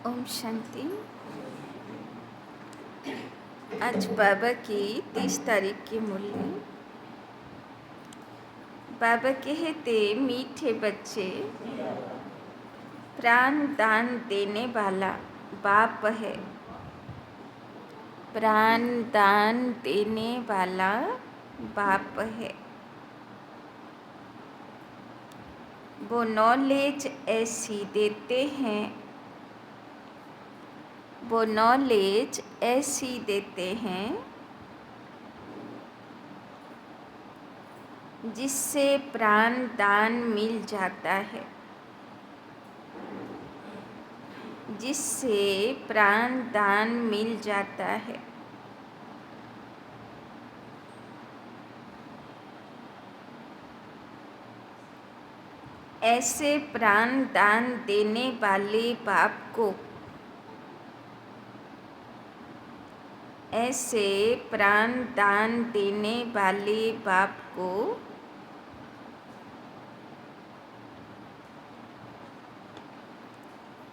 ओम शांति। आज बाबा की 30 तारीख की मुरली। बाबा कहते, मीठे बच्चे, प्राण दान देने वाला बाप है। प्राण दान देने वाला बाप है। वो नॉलेज ऐसी देते हैं, वो नॉलेज ऐसी देते हैं जिससे प्राण दान मिल जाता है, जिससे प्राण दान मिल जाता है। ऐसे प्राण दान देने वाले बाप को, ऐसे प्राण दान देने वाले बाप को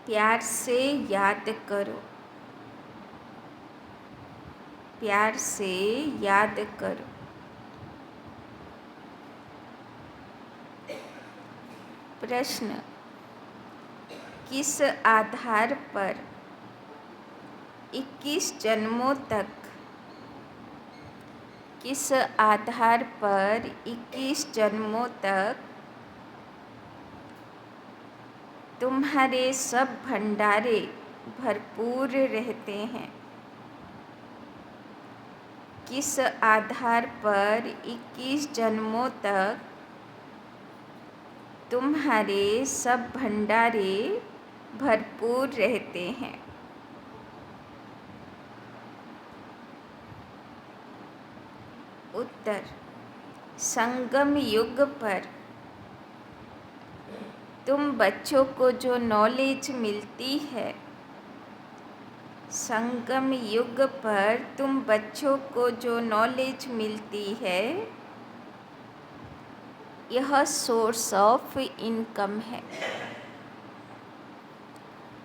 प्यार से याद करो, प्यार से याद करो। प्रश्न, किस आधार पर 21 जन्मों तक, किस आधार पर 21 जन्मों तक तुम्हारे सब भंडारे भरपूर रहते हैं? किस आधार पर 21 जन्मों तक तुम्हारे सब भंडारे भरपूर रहते हैं? उत्तर, संगम युग पर तुम बच्चों को जो नॉलेज मिलती है, संगम युग पर तुम बच्चों को जो नॉलेज मिलती है, यह सोर्स ऑफ इनकम है,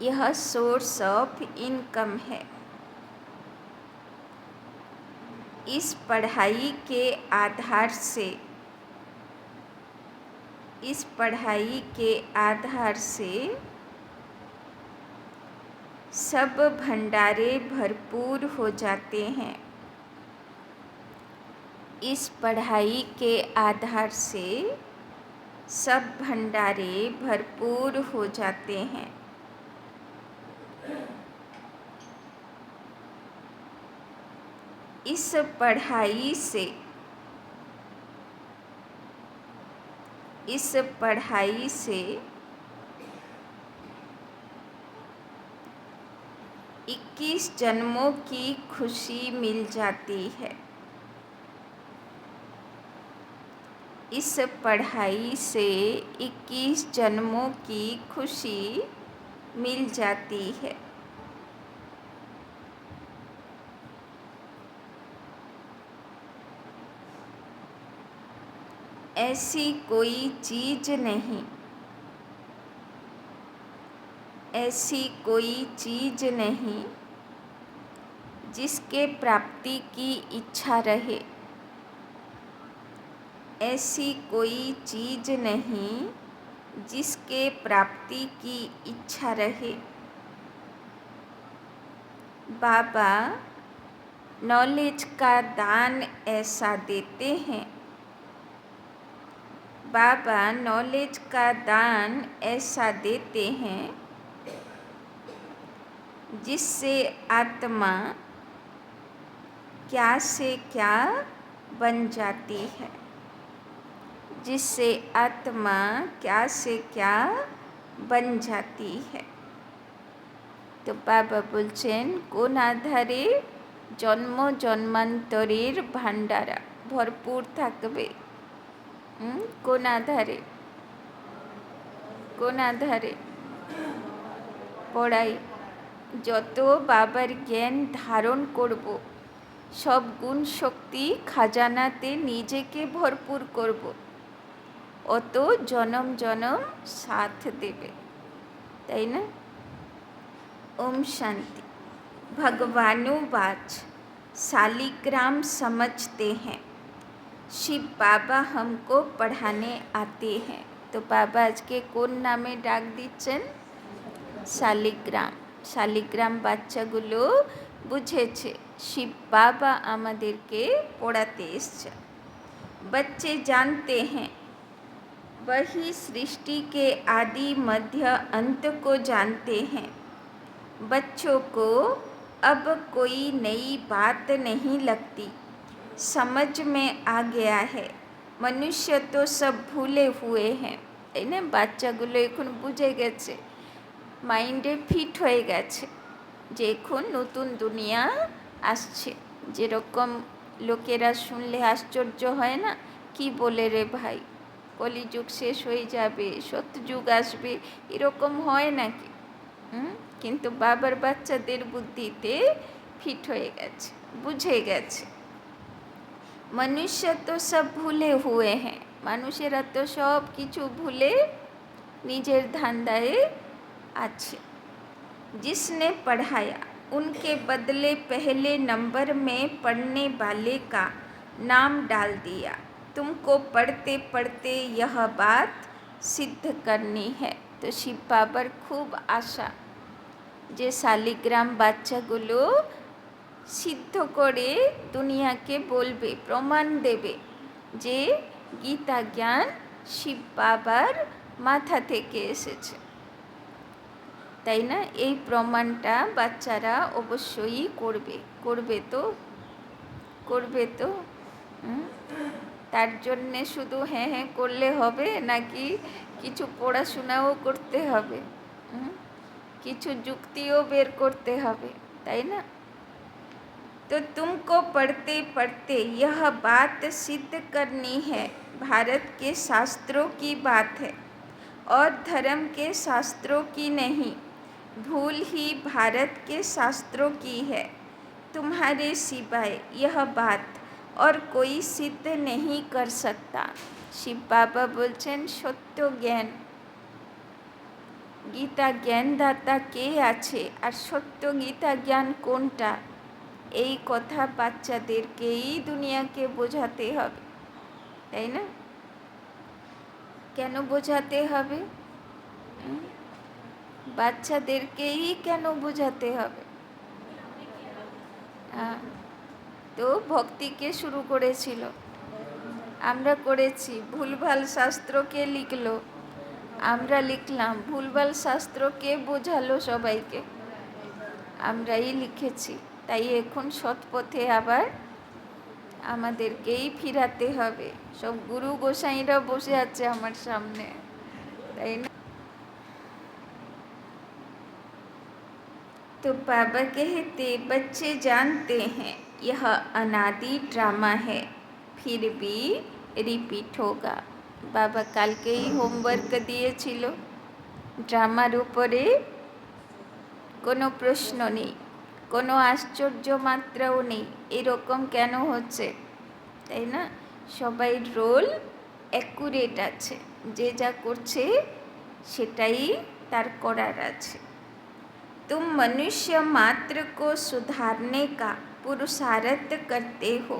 यह सोर्स ऑफ इनकम है। इस पढ़ाई के आधार से, इस पढ़ाई के आधार से सब भंडारे भरपूर हो जाते हैं। इस पढ़ाई के आधार से सब भंडारे भरपूर हो जाते हैं। इस पढ़ाई से, इस पढ़ाई से 21 जन्मों की खुशी मिल जाती है। इस पढ़ाई से 21 जन्मों की खुशी मिल जाती है। ऐसी कोई चीज़ नहीं, ऐसी कोई चीज़ नहीं जिसके प्राप्ति की इच्छा रहे। ऐसी कोई चीज़ नहीं जिसके प्राप्ति की इच्छा रहे। बाबा नॉलेज का दान ऐसा देते हैं, बाबा नॉलेज का दान ऐसा देते हैं जिससे आत्मा क्या से क्या बन जाती है, जिससे आत्मा क्या से क्या बन जाती है। तो बाबा बोलছেন, কোন আধারে জন্ম জন্মান্তরের ভান্ডারা ভরপুর থাকবে? কোন আধারে? কোন আধারে? পড়াই। যত বাবার জ্ঞান ধারণ করব, সব গুণ শক্তি খাজানাতে নিজেকে ভরপুর করব, অত জনম জনম সাথ দেবে, তাই না? ओम शांति। भगवानुवाच शालिग्राम समझते हैं, शिव बाबा हमको पढ़ाने आते हैं। तो बाबा आज के কোন নামে ডাক দিচ্ছেন? শালিগ্রাম। শালিগ্রাম বাচ্চাগুলো বুঝেছে শিব বাবা আমাদেরকে পড়াতে এসছে। बच्चे जानते हैं वही सृष्टि के आदि मध्य अंत को जानते हैं। बच्चों को अब कोई नई बात नहीं लगती, समझ में आ गया है। मनुष्य तो सब भूले हुए हैं। তাই না, বাচ্চাগুলো এখন বুঝে গেছে, মাইন্ডে ফিট হয়ে গেছে যে এখন নতুন দুনিয়া আসছে। যেরকম লোকেরা শুনলে আশ্চর্য হয় না, কি বলে রে ভাই, কলিযুগ শেষ হয়ে যাবে, সত্যযুগ আসবে, এরকম হয় নাকি? কিন্তু বাবার বাচ্চাদের বুদ্ধিতে ফিট হয়ে গেছে, বুঝে গেছে। মনুষ্য তো সব ভুলে হুয়ে হ্যাঁ, মানুষেরা তো সব কিছু ভুলে নিজের ধান্দায় আছে। जिसने पढ़ाया उनके बदले पहले नंबर में पढ़ने वाले का नाम डाल दिया। तुमको पढ़ते पढ़ते यह बात सिद्ध करनी है। तो शिव बाबर खूब आशा যে শালিগ্রাম বাচ্চাগুলো সিদ্ধ করে দুনিয়াকে বলবে, প্রমাণ দেবে যে গীতা জ্ঞান শিব বাবার মাথা থেকে এসেছে। তাই না, এই প্রমাণটা বাচ্চারা অবশ্যই করবে তো। তার জন্যে শুধু হ্যাঁ হ্যাঁ করলে হবে নাকি কিছু পড়াশোনাও করতে হবে, কিছু যুক্তিও বের করতে হবে, তাই না? तो तुमको पढ़ते पढ़ते यह बात सिद्ध करनी है। भारत के शास्त्रों की बात है और धर्म के शास्त्रों की नहीं। भूल ही भारत के शास्त्रों की है। तुम्हारे सिवाय यह बात और कोई सिद्ध नहीं कर सकता। शिव बाबा बोलছেন সত্য জ্ঞান, গীতা জ্ঞানদাতা কে আছে আর সত্য গীতা জ্ঞান কোনটা, এই কথা বাচ্চাদেরকেই দুনিয়াকে বোঝাতে হবে, তাই না? কেন বোঝাতে হবে? বাচ্চাদেরকেই কেন বোঝাতে হবে? তো ভক্তিকে শুরু করেছিল, আমরা করেছি। ভুলভাল শাস্ত্রকে লিখলো, আমরা লিখলাম। ভুলভাল শাস্ত্রকে বোঝালো সবাইকে, আমরাই লিখেছি। তাই এখন সৎপথে আবার আমাদেরকেই ফিরাতে হবে। সব গুরু গোসাইরা বসে আছে আমার সামনে, তাই না? तो बाबा कहते बच्चे जानते हैं यह अनादि ड्रामा है, फिर भी रिपीट होगा। बाबा কালকেই হোমওয়ার্ক দিয়েছিল, ড্রামার উপরে কোনো প্রশ্ন নেই, কোনো আশ্চর্য মাত্রাও নেই, এরকম কেন হচ্ছে, তাই না? সবাই রোল অ্যাকুরেট আছে, যে যা করছে সেটাই তার করার আছে। तुम मनुष्य मात्र को सुधारने का पुरुषार्थ करते हो।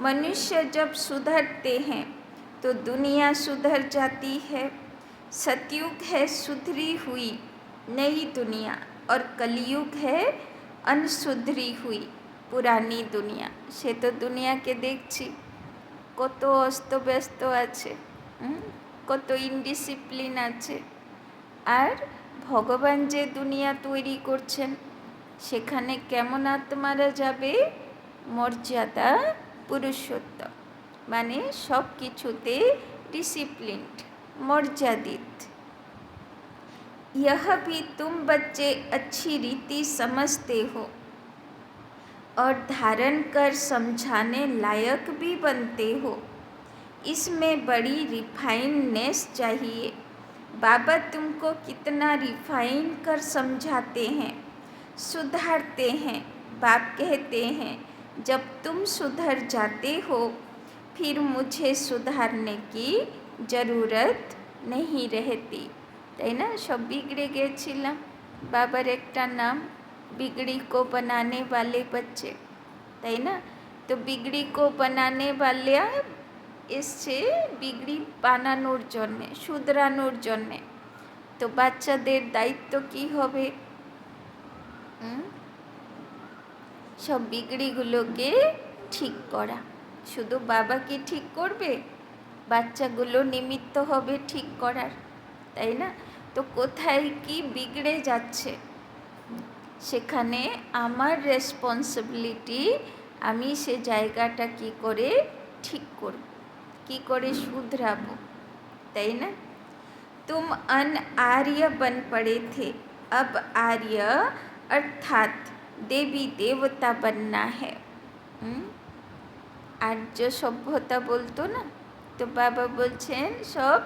मनुष्य जब सुधरते हैं तो दुनिया सुधर जाती है। सतयुग है सुधरी हुई नई दुनिया और कलयुग है अनसुधरी हुई पुरानी दुनिया। সে তো দুনিয়াকে দেখছি কত অস্তব্যস্ত আছে, কত ইনডিসিপ্লিন আছে। আর ভগবান যে দুনিয়া তৈরি করছেন সেখানে কেমন আত্মারা যাবে? মর্যাদা পুরুষোত্তম, মানে সব কিছুতে डिसिप्लिन्ड, मर्यादित। यह भी तुम बच्चे अच्छी रीति समझते हो और धारण कर समझाने लायक भी बनते हो। इसमें बड़ी रिफाइननेस चाहिए। बाबा तुमको कितना रिफाइन कर समझाते हैं, सुधारते हैं। बाप कहते हैं जब तुम सुधर जाते हो फिर मुझे सुधारने की ज़रूरत नहीं रहती। তাই না, সব বিগড়ে গিয়েছিলাম, बाबर एक नाम बिगड़ी को बनाने वाले बच्चे, তাই না? তো বিগড়ি কো বানানে वाले এসছে বিগড়ি বানানোর জন্যে, শুধরানোর জন্যে। তো বাচ্চাদের দায়িত্ব কি হবে? সব বিগড়িগুলোকে ঠিক করা। শুধু বাবা কি ঠিক করবে? বাচ্চাগুলো নিমিত্ত হবে ঠিক করার, তাই না? তো কোথায় কি বিগড়ে যাচ্ছে সেখানে আমার রেসপন্সিবিলিটি, আমি সে জায়গাটা কি করে ঠিক করব, কি করে শুধরাবো, তাই না? तुम अन आर्य बन पड़े थे, अब आर्य अर्थात देवी देवता बनना है। आर्य सभ्यता बोलतो ना, तो बाबा बोलছেন सब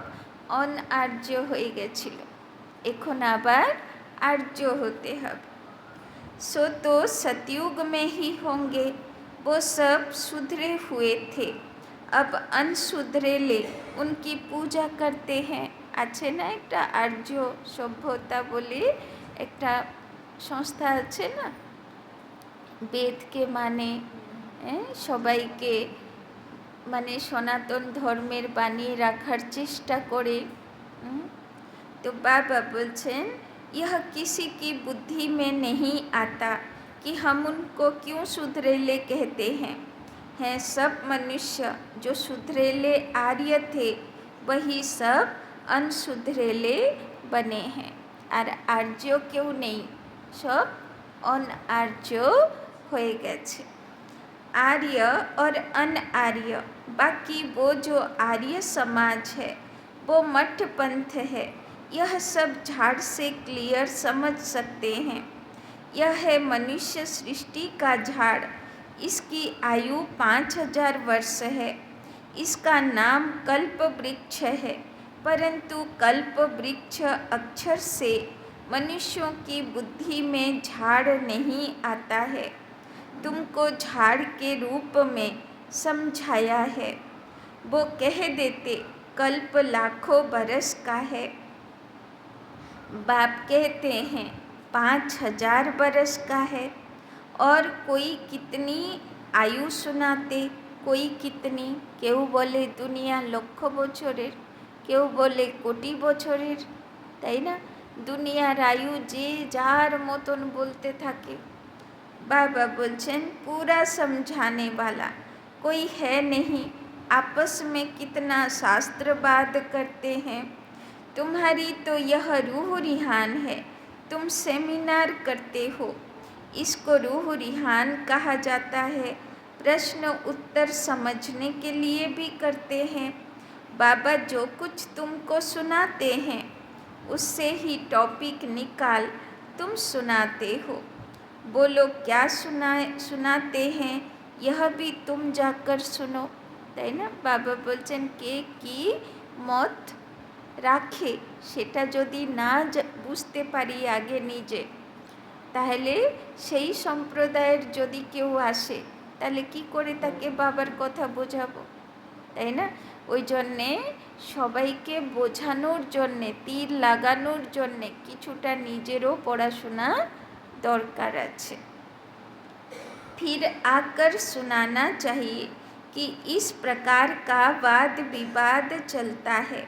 অন আর্য হয়ে গেছিল, এখন আবার आर्य होते হবে। सो तो सतयुग में ही होंगे, वो सब सुधरे हुए थे, अब अनसुधरेले उनकी पूजा करते हैं। আছে না একটা আর্য সভ্যতা বলে একটা সংস্থা আছে না, বেদকে মানে সবাইকে মানে সনাতন ধর্মের বানিয়ে রাখার চেষ্টা করে। तो बाबा बोलছেন यह किसी की बुद्धि में नहीं आता कि हम उनको क्यों सुधरेले कहते हैं सब मनुष्य जो सुधरेले आर्य थे वही सब अनसुधरेले बने हैं, और आर्य क्यों नहीं, सब अनआर्य হয়ে গেছে। आर्य और अनआर्य, बाकी वो जो आर्य समाज है वो मठ पंथ है, यह सब झाड़ से क्लियर समझ सकते हैं। यह है मनुष्य सृष्टि का झाड़, इसकी आयु 5000 वर्ष है, इसका नाम कल्प वृक्ष है, परंतु कल्प वृक्ष अक्षर से मनुष्यों की बुद्धि में झाड़ नहीं आता है। तुमको झाड़ के रूप में समझाया है, वो कह देते कल्प लाखों बरस का है, बाप कहते हैं 5000 बरस का है, और कोई कितनी आयु सुनाते, कोई कितनी, केउ बोले दुनिया लक्ष बछरेर, केउ बोले कोटी बछरेर, ताई ना? दुनियार आयु जे जार मतन बोलते थाके। बाबा बोलছেন पूरा समझाने वाला कोई है नहीं, आपस में कितना शास्त्रवाद करते हैं। तुम्हारी तो यह रूह रिहान है, तुम सेमिनार करते हो, इसको रूह रिहान कहा जाता है। प्रश्न उत्तर समझने के लिए भी करते हैं। बाबा जो कुछ तुमको सुनाते हैं उससे ही टॉपिक निकाल तुम सुनाते हो। बोलो क्या सुनाते हैं, यह भी तुम जाकर सुनो, তাই না? বাবা বলছেন কে কি মত রাখে সেটা যদি না বুঝতে পারি আগে নিজে, তাহলে সেই সম্প্রদায়ের যদি কেউ আসে তাহলে কি করে তাকে বাবার কথা বোঝাবো, তাই না? ওই জন্যে সবাইকে বোঝানোর জন্যে, তীর লাগানোর জন্যে কিছুটা নিজেরও পড়াশোনা दरकार আছে। फिर आकर सुनाना चाहिए कि इस प्रकार का वाद विवाद चलता है।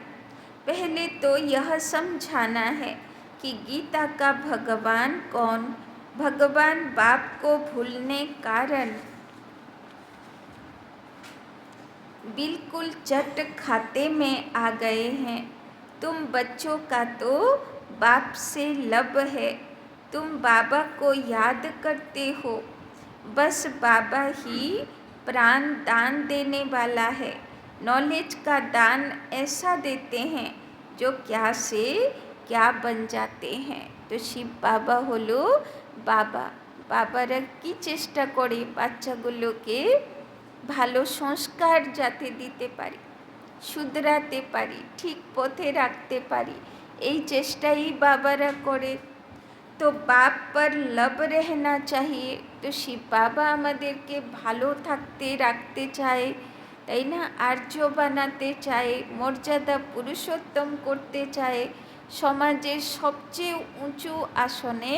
पहले तो यह समझाना है कि गीता का भगवान कौन, भगवान बाप को भूलने कारण बिल्कुल चट खाते में आ गए हैं। तुम बच्चों का तो बाप से लब है, तुम बाबा को याद करते हो, बस बाबा ही प्राण दान देने वाला है। नॉलेज का दान ऐसा देते हैं जो क्या से क्या बन जाते हैं। तो शिव बाबा হলো বাবা। বাবারা কি চেষ্টা করে বাচ্চাগুলোকে ভালো সংস্কার যাতে দিতে পারি, শুধরাতে পারি, ঠিক পথে রাখতে পারি, এই চেষ্টাই বাবারা করে। तो बाप पर लब रहना चाहिए। तो शिव बाबा আমাদেরকে ভালো থাকতে রাখতে চায়, তাই না? আর্য বানাতে চায়, মর্যাদা পুরুষোত্তম করতে চায়, সমাজের সবচেয়ে উঁচু আসনে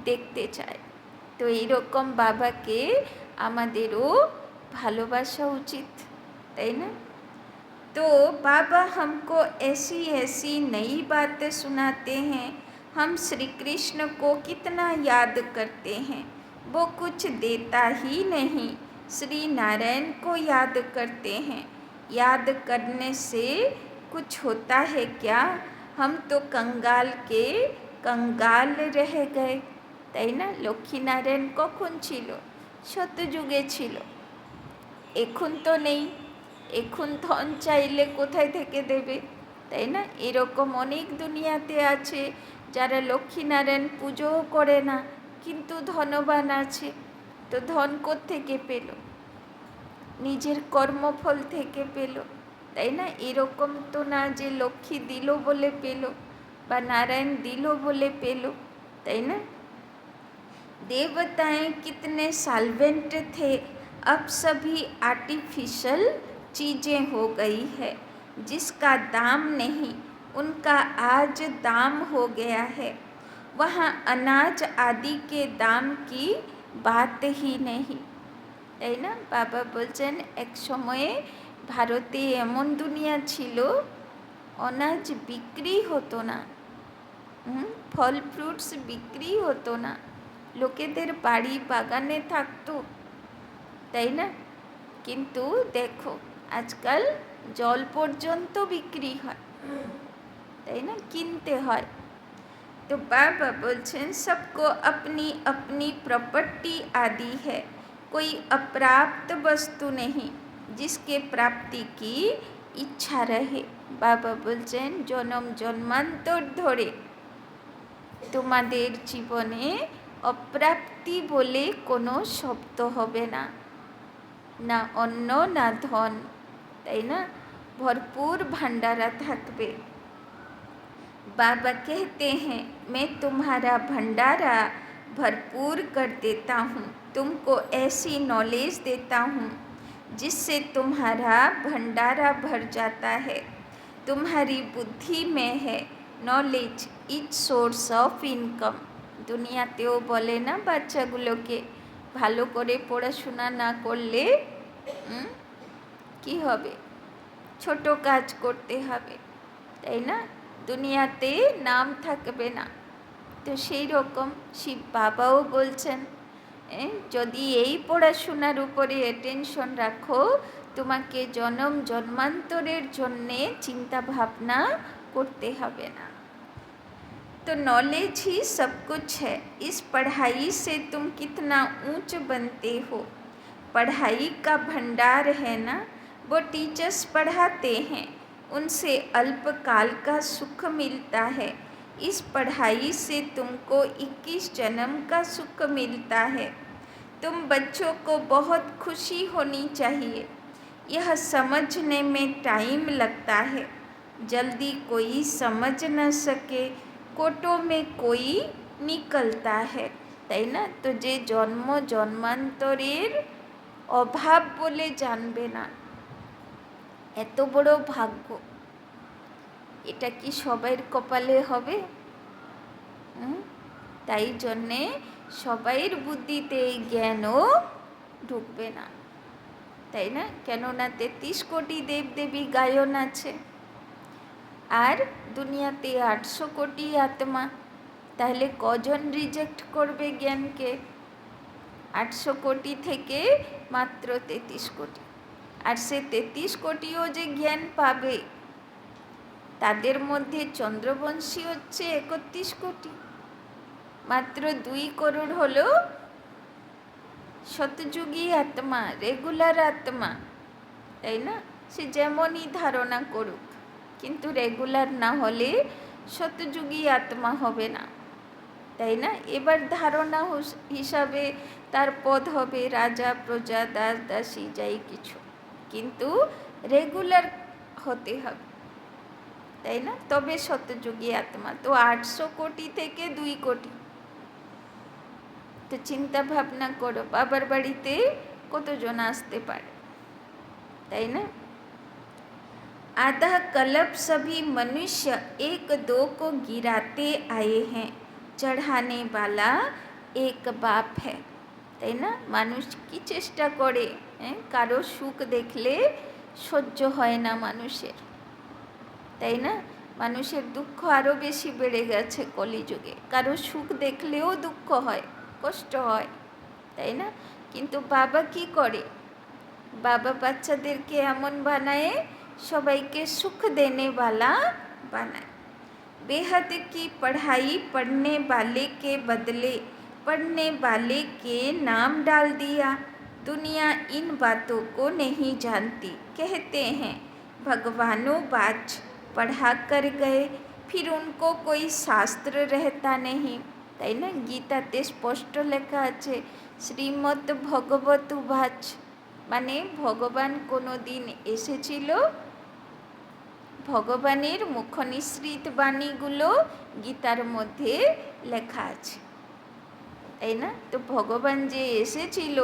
দেখতে চায়। তো এইরকম বাবাকে আমাদেরও ভালোবাসা উচিত, তাই না? तो बाबा हमको ऐसी ऐसी नई बातें सुनाते हैं। हम श्री कृष्ण को कितना याद करते हैं, वो कुछ देता ही नहीं। श्री नारायण को याद करते हैं। याद करने से कुछ होता है क्या? हम तो कंगाल के कंगाल रह गए, তাই না? লক্ষ্মীনারায়ণ কখন ছিল? সত্যযুগে ছিল, এখন তো নেই। এখন ধন চাইলে কোথায় থেকে দেবে, তাই না? এরকম অনেক দুনিয়াতে আছে যারা লক্ষ্মীনারায়ণ পুজোও করে না, কিন্তু ধনবান আছে। তো ধন কোত্থেকে পেল? নিজের কর্মফল থেকে পেল, তাই না? এরকম তো না যে লক্ষ্মী দিল বলে পেল বা নারায়ণ দিল বলে পেল, তাই না? देवताएं कितने साल्वेंट थे, अब सभी आर्टिफिशियल चीज़ें हो गई है। जिसका दाम नहीं उनका आज दाम हो गया है। वहाँ अनाज आदि के दाम की बात ही नहीं, তাই না? বাবা বলছেন এক সময়ে ভারতে এমন দুনিয়া ছিল অনাজ বিক্রি হতো না, ফল ফ্রুটস বিক্রি হতো না, লোকেদের বাড়ি বাগানে থাকতো, তাই না? কিন্তু দেখো আজকাল জল পর্যন্ত বিক্রি হয়, তাই না? কিনতে হয়। तो बाबा बोलছেন सबको अपनी अपनी प्रॉपर्टी आदि है, कोई अप्राप्त वस्तु नहीं जिसके प्राप्ति की इच्छा रहे। बाबा बोलছেন জনম জন্মান্তর ধরে তোমাদের জীবনে অপ্রাপ্তি বলে কোনো শব্দ হবে না, না অন্ন না ধন, তাই না? ভরপুর ভান্ডারা থাকবে। बाबा कहते हैं मैं तुम्हारा भंडारा भरपूर कर देता हूँ, तुमको ऐसी नॉलेज देता हूँ जिससे तुम्हारा भंडारा भर जाता है। तुम्हारी बुद्धि में है knowledge is source of income. দুনিয়াতেও বলে না বাচ্চাগুলোকে ভালো করে পড়াশোনা না করলে কি হবে? ছোট কাজ করতে হবে, তাই না? দুনিয়াতে নাম থাকবে না। তো সেই রকম শিব বাবাও বলছেন যদি এই পড়াশোনার উপরে অ্যাটেনশন রাখো তোমাকে জন্ম জন্মান্তরের জন্যে চিন্তা ভাবনা করতে হবে না। तो नॉलेज ही सब कुछ है। इस पढ़ाई से तुम कितना ऊंच बनते हो। पढ़ाई का भंडार है ना, वो टीचर्स पढ़ाते हैं, उनसे अल्पकाल का सुख मिलता है। इस पढ़ाई से तुमको 21 जन्म का सुख मिलता है। तुम बच्चों को बहुत खुशी होनी चाहिए। यह समझने में टाइम लगता है, जल्दी कोई समझ न सके कोटो में कोई निकलता है, তাই না? তো যে জন্ম জন্মান্তরের অভাব বলে জানবে না, এত বড় ভাগ্য, এটা কি সবার কপালে হবে? তাই জন্যে সবাইয়ের বুদ্ধিতে এই জ্ঞানও ঢুকবে না, তাই না? কেননা 33 কোটি দেবদেবী গায়ন আছে আর দুনিয়াতে 800 কোটি আত্মা, তাহলে কজন রিজেক্ট করবে জ্ঞানকে? 800 কোটি থেকে মাত্র 33 কোটি, আর সে 33 কোটিও যে জ্ঞান পাবে তাদের মধ্যে চন্দ্রবংশী হচ্ছে 31 কোটি, মাত্র 2 করোড় হলো শতযুগী আত্মা, রেগুলার আত্মা, তাই না? সে যেমনই ধারণা করুক, কিন্তু রেগুলার না হলে শতযুগী আত্মা হবে না, তাই না? এবার ধারণা হিসাবে তার পদ হবে রাজা, প্রজা, দাস, দাসী, যাই কিছু, কিন্তু রেগুলার হতে হবে, তাই না? তবে শতযুগী আত্মা। তো 800 কোটি থেকে 2 কোটি, তো চিন্তা ভাবনা করো বাবার বাড়িতে কতজন আসতে পারে, তাই না? आधा कल्प सभी मनुष्य एक दो को गिराते आए हैं, चढ़ाने वाला एक बाप है। তাই না? মানুষ কি চেষ্টা করে, কারো সুখ দেখলে সহ্য হয় না মানুষের, তাই না? মানুষের দুঃখ আরও বেশি বেড়ে গেছে কলিযুগে। কারো সুখ দেখলেও দুঃখ হয়, কষ্ট হয়, তাই না? কিন্তু বাবা কি করে? বাবা বাচ্চাদেরকে এমন বানায়, সবাইকে সুখ देने वाला बनाए। बेहद की पढ़ाई पढ़ने वाले के बदले पढ़ने वाले के नाम डाल दिया। दुनिया इन बातों को नहीं जानती। कहते हैं भगवानों बाज पढ़ा कर गए, फिर उनको कोई शास्त्र रहता नहीं। তাই না? গীতাতে স্পষ্ট লেখা আছে শ্রীমদ্ ভগবত বাজ, মানে ভগবান কোনো দিন এসেছিল, ভগবানের মুখনিসৃত বাণীগুলো গীতার মধ্যে লেখা আছে, তাই না? তো ভগবান যে এসেছিল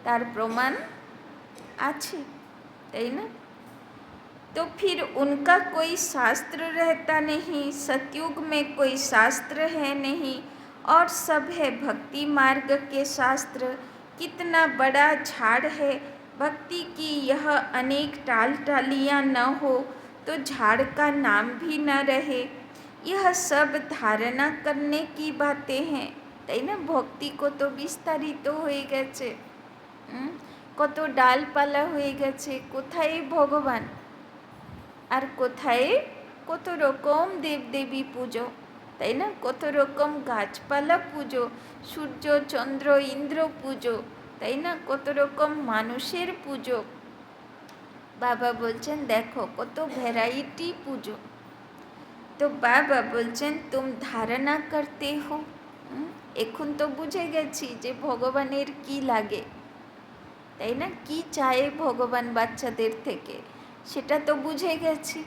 তার প্রমাণ আছে, তাই না? तो फिर उनका कोई शास्त्र रहता नहीं, सतयुग में कोई शास्त्र है नहीं, और सब है भक्ति मार्ग के शास्त्र। कितना बड़ा झाड़ है भक्ति की, यह अनेक टाल टालियाँ न हो तो झाड़ का नाम भी न रहे। यह सब धारणा करने की बातें हैं, তাই না? ভক্তি কত বিস্তারিত হয়ে গেছে, কত ডালপালা হয়ে গেছে। কোথায় ভগবান আর কোথায় কত রকম দেবদেবী পুজো, তাই না? কত রকম গাছপালা পুজো, সূর্য চন্দ্র ইন্দ্র পুজো, তাই না? কত রকম মানুষের পুজো। বাবা বলছেন দেখো কত ভ্যারাইটি পুজো। তো বাবা বলছেন তুম ধারণা করতে হো। এখন তো বুঝে গেছি যে ভগবানের কি লাগে, তাই না? কি চায় ভগবান বাচ্চাদের থেকে, সেটা তো বুঝে গেছি।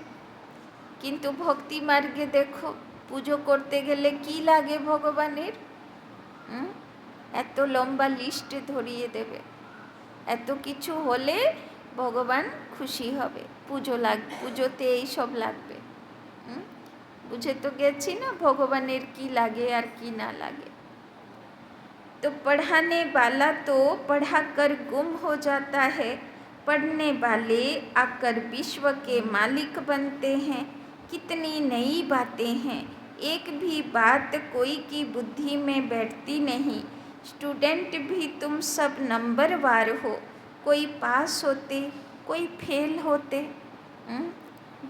কিন্তু ভক্তি মার্গে দেখো পুজো করতে গেলে কি লাগে ভগবানের, এত লম্বা লিস্টে ধরিয়ে দেবে। এত কিছু হলে ভগবান খুশি হবে, পুজোতে এই সব লাগবে। বুঝে তো গেছি না ভগবানের কি লাগে আর কি না লাগে। तो पढ़ाने वाला तो पढ़ाकर गुम हो जाता है, पढ़ने वाले आकर विश्व के मालिक बनते हैं। कितनी नई बातें हैं, एक भी बात कोई की बुद्धि में बैठती नहीं। स्टूडेंट भी तुम सब नंबरवार हो, कोई पास होते कोई फेल होते।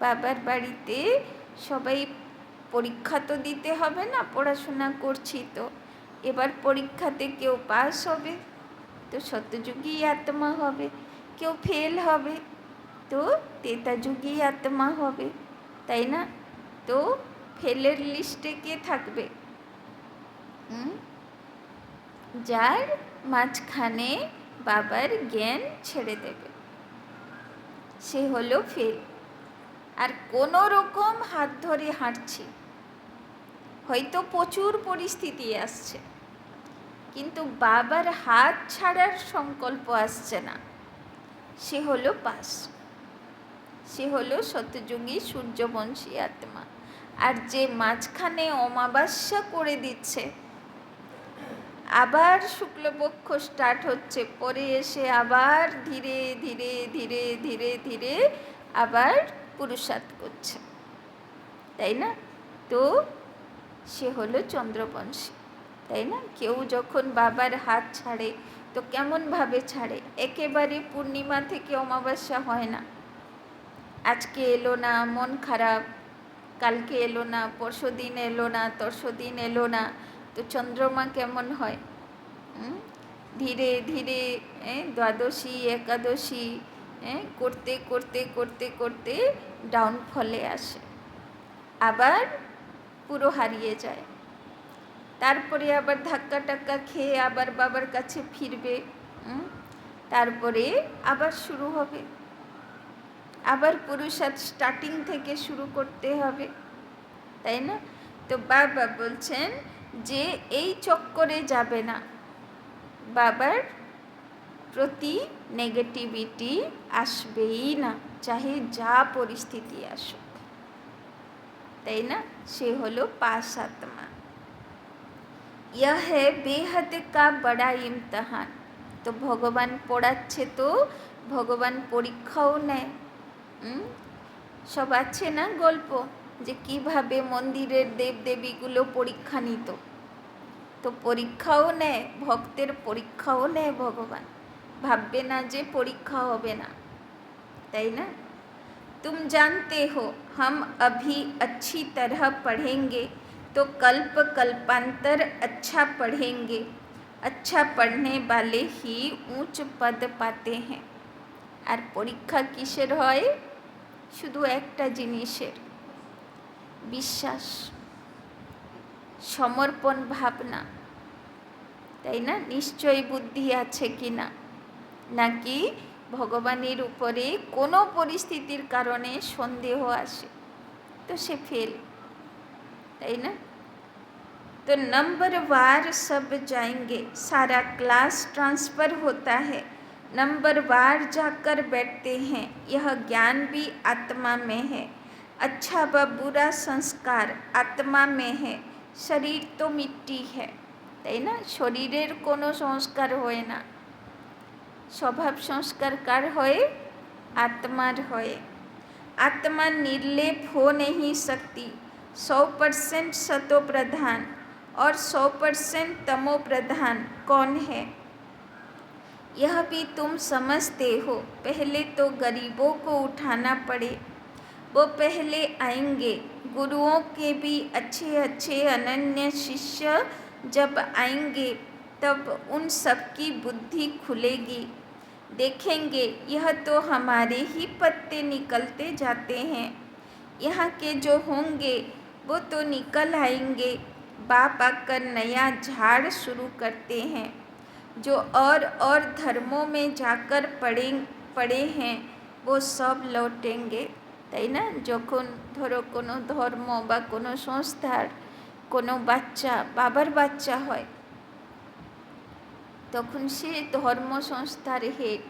বাবার বাড়িতে সবাই পরীক্ষা তো দিতে হবে না, পড়াশোনা করছি তো, এবার পরীক্ষাতে কেউ পাস হবে তো সত্যযুগী আত্মা হবে, কেউ ফেল হবে তো তেতাযুগী আত্মা হবে, তাই না? তো ফেলের লিস্টে কে থাকবে? যার মাঝখানে বাবার জ্ঞান ছেড়ে দেবে সে হলো ফেল। আর কোনো রকম হাত ধরে হাঁটছি, হয়তো প্রচুর পরিস্থিতি আসছে কিন্তু বাবার হাত ছাড়ার সংকল্প আসছে না, সে হলো পাস, সে হলো সত্যযুগী সূর্যবংশী আত্মা। আর যে মাঝখানে অমাবস্যা করে দিচ্ছে, আবার শুক্লপক্ষ স্টার্ট হচ্ছে, পরে এসে আবার ধীরে ধীরে ধীরে ধীরে ধীরে আবার পুরুষার্থ করছে, তাই না? তো সে হলো চন্দ্রবংশী, তাই না? কেউ যখন বাবার হাত ছাড়ে তো কেমনভাবে ছাড়ে? একেবারে পূর্ণিমা থেকে অমাবস্যা হয় না, আজকে এলো না মন খারাপ, কালকে এলো না, পরশু দিন এলো না, তরশু দিন এলো না, তো চন্দ্রমা কেমন হয়? ধীরে ধীরে দ্বাদশী একাদশী করতে করতে করতে করতে ডাউনফলে আসে, আবার পুরো হারিয়ে যায়। তারপরে আবার ধাক্কা টাক্কা খেয়ে আবার বাবার কাছে ফিরবে, তারপরে আবার শুরু হবে, আবার পুরুষার্থ স্টার্টিং থেকে শুরু করতে হবে, তাই না? তো বাবা বলছেন যে এই চক্করে যাবে না, বাবার প্রতি নেগেটিভিটি আসবেই না, চাहे যা পরিস্থিতি আসুক, তাই না? সে হলো পাস আত্মা। यह है बेहद का बड़ा इम्तहान। তো ভগবান পড়াচ্ছে, তো ভগবান পরীক্ষাও নেয়। সব আছে না গল্প, যে কিভাবে মন্দিরের দেবদেবীগুলো পরীক্ষা নিত। তো পরীক্ষাও নেয়, ভক্তের পরীক্ষাও নেয় ভগবান। ভাববে না যে পরীক্ষা হবে না, তাই না? तुम जानते हो हम अभी अच्छी तरह पढ़ेंगे तो कल्प कल्पांतर अच्छा पढ़ेंगे। अच्छा पढ़ने वाले ही ऊंच पद पाते हैं। আর পরীক্ষা কিসের হয়? শুধু একটা জিনিসের, বিশ্বাস, সমর্পণ ভাবনা, তাই না? নিশ্চয়ই বুদ্ধি আছে কি না, নাকি ভগবানের উপরে কোনো পরিস্থিতির কারণে সন্দেহ আসে, তো সে ফেল, তাই না? तो नंबर वार सब जाएंगे, सारा क्लास ट्रांसफ़र होता है, नंबर वार जाकर बैठते हैं। यह ज्ञान भी आत्मा में है, अच्छा व बुरा संस्कार आत्मा में है, शरीर तो मिट्टी है, তাই না? শরীরের কোনো সংস্কার হয় না, স্বভাব সংস্কার কার হয়? आत्मार হয়। आत्मा निर्लेप हो नहीं सकती। 100% सतो प्रधान और 100% तमो प्रधान कौन है? यह भी तुम समझते हो। पहले तो गरीबों को उठाना पड़े, वो पहले आएंगे। गुरुओं के भी अच्छे अच्छे अनन्य शिष्य जब आएंगे तब उन सबकी बुद्धि खुलेगी। देखेंगे यह तो हमारे ही पत्ते निकलते जाते हैं, यहाँ के जो होंगे वो तो निकल आएंगे। बाप आकर नया झाड़ शुरू करते हैं। जो और धर्मों में जाकर पड़े हैं वो सब लौटेंगे, তাই না? যখন ধরো কোনো ধর্ম বা কোনো সংস্থার কোনো বাচ্চা বাবার বাচ্চা হয়, তখন সে ধর্ম সংস্থার হেড,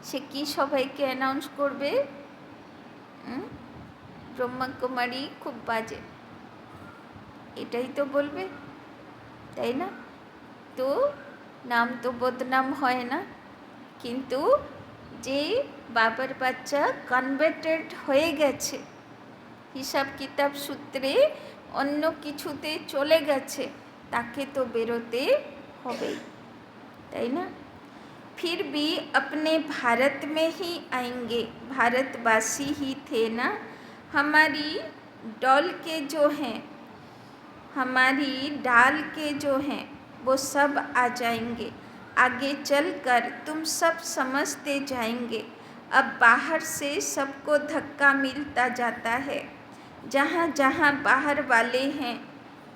সে কি সবাইকে অ্যানাউন্স করবে? ব্রহ্মকুমারী খুব বাজে, এটাই তো বলবে, তাই না? তো নাম তো বদনাম হয় না, কিন্তু যে বাবার বাচ্চা কনভার্টেড হয়ে গেছে, হিসাব কিতাব সূত্রে অন্য কিছুতে চলে গেছে, তাকে তো বেরোতে হবেই, তাই না? फिर भी अपने भारत में ही आएंगे, भारतवासी ही थे ना। हमारी डाल के जो हैं, हमारी डाल के जो हैं वो सब आ जाएंगे। आगे चलकर तुम सब समझते जाएंगे। अब बाहर से सबको धक्का मिलता जाता है, जहाँ जहाँ बाहर वाले हैं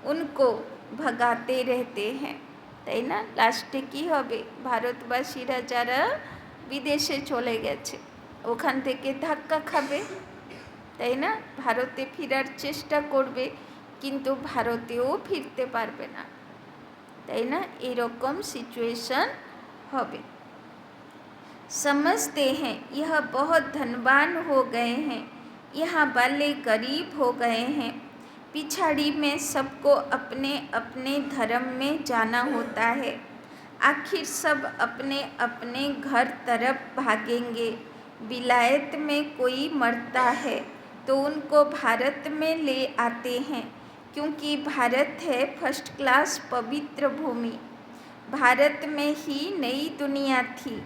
उनको भगाते रहते हैं, তাই না? লাস্টে কী হবে? ভারতবাসীরা যারা বিদেশে চলে গেছে ওখান থেকে ধাক্কা খাবে, তাই না? ভারতে ফেরার চেষ্টা করবে, কিন্তু ভারতেও ফিরতে পারবে না, তাই না? এরকম সিচুয়েশন হবে। समझते हैं यह बहुत धनवान हो गए हैं, यहाँ वाले गरीब हो गए हैं। पिछाड़ी में सबको अपने अपने धर्म में जाना होता है। आखिर सब अपने अपने घर तरफ भागेंगे। विलायत में कोई मरता है तो उनको भारत में ले आते हैं, क्योंकि भारत है फर्स्ट क्लास पवित्र भूमि। भारत में ही नई दुनिया थी।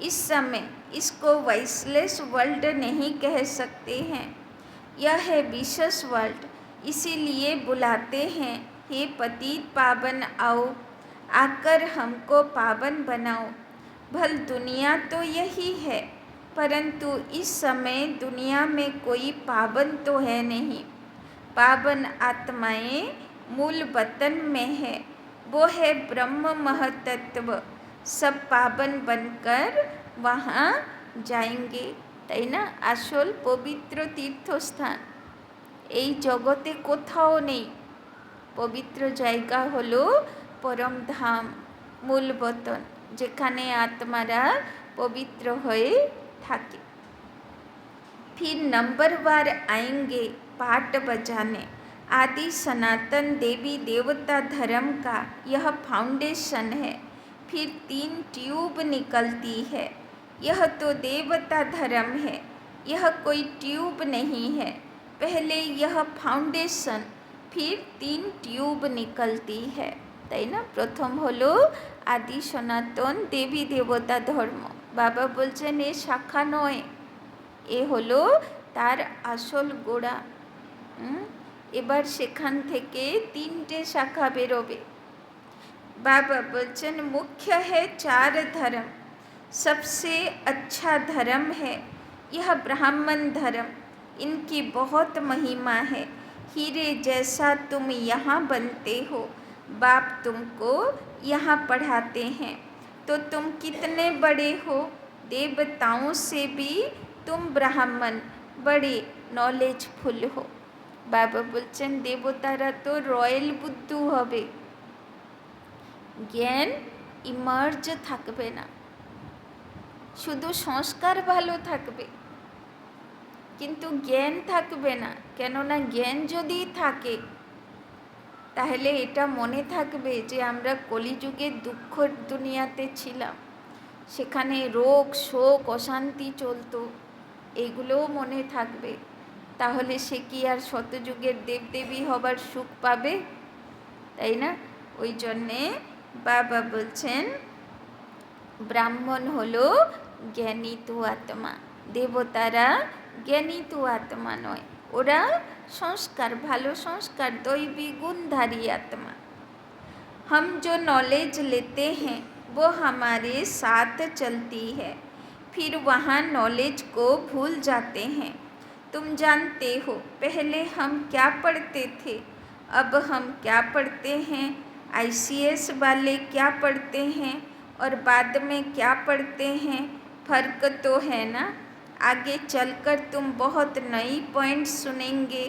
इस समय इसको वॉइसलेस वर्ल्ड नहीं कह सकते हैं, यह है विशेष वर्ल्ड। इसीलिए बुलाते हैं, हे पतित पावन आओ, आकर हमको पावन बनाओ। भल दुनिया तो यही है, परंतु इस समय दुनिया में कोई पावन तो है नहीं। पावन आत्माएं मूल वतन में है, वो है ब्रह्म महतत्व। सब पावन बनकर वहाँ जाएंगे, তাই না? আসল পবিত্র তীর্থস্থান এই জগতে কোথাও নেই। পবিত্র জায়গা হলো পরম ধাম, মূল বতন, যেখানে आत्मारा पवित्र হয়ে থাকে। फिर नंबरवार आएंगे पाट बजाने। आदि सनातन देवी देवता धर्म का यह फाउंडेशन है। फिर 3 ट्यूब निकलती है। यह तो देवता धर्म है, यह कोई ट्यूब नहीं है। पहले यह फाउंडेशन, फिर 3 ट्यूब निकलती है, তাই না? প্রথম হলো আদি সনাতন দেবী দেবতা ধর্ম। বাবা বলছেন এ শাখা নয়, এ হলো তার আসল গোড়া। এবার সেখান থেকে 3টে শাখা বেরোবে। बाबा बोलचन मुख्य है 4 धर्म। सबसे अच्छा धर्म है यह ब्राह्मण धर्म। इनकी बहुत महिमा है। हीरे जैसा तुम यहाँ बनते हो, बाप तुमको यहाँ पढ़ाते हैं, तो तुम कितने बड़े हो। देवताओं से भी तुम ब्राह्मण बड़े नॉलेजफुल हो। बाबा बोलचन देवतारा तो रॉयल बुद्धू हबे, জ্ঞান ইমার্জ থাকবে না, শুধু সংস্কার ভালো থাকবে কিন্তু জ্ঞান থাকবে না। কেননা জ্ঞান যদি থাকে তাহলে এটা মনে থাকবে যে আমরা কলিযুগের দুঃখের দুনিয়াতে ছিলাম, সেখানে রোগ শোক অশান্তি চলতো, এইগুলোও মনে থাকবে। তাহলে সে কি আর শতযুগের দেবদেবী হবার সুখ পাবে? তাই না? ওই জন্যে বাবা বলছেন ব্রাহ্মণ হলো জ্ঞানিত আত্মা, দেবতারা জ্ঞানিত আত্মা নয়, ওরা संस्कार भालो संस्कार दैवी गुणधारी आत्मा। हम जो नॉलेज लेते हैं वो हमारे साथ चलती है, फिर वहाँ नॉलेज को भूल जाते हैं। तुम जानते हो पहले हम क्या पढ़ते थे, अब हम क्या पढ़ते हैं, ICS वाले क्या पढ़ते हैं और बाद में क्या पढ़ते हैं, फ़र्क तो है ना। आगे चलकर तुम बहुत नई पॉइंट सुनेंगे,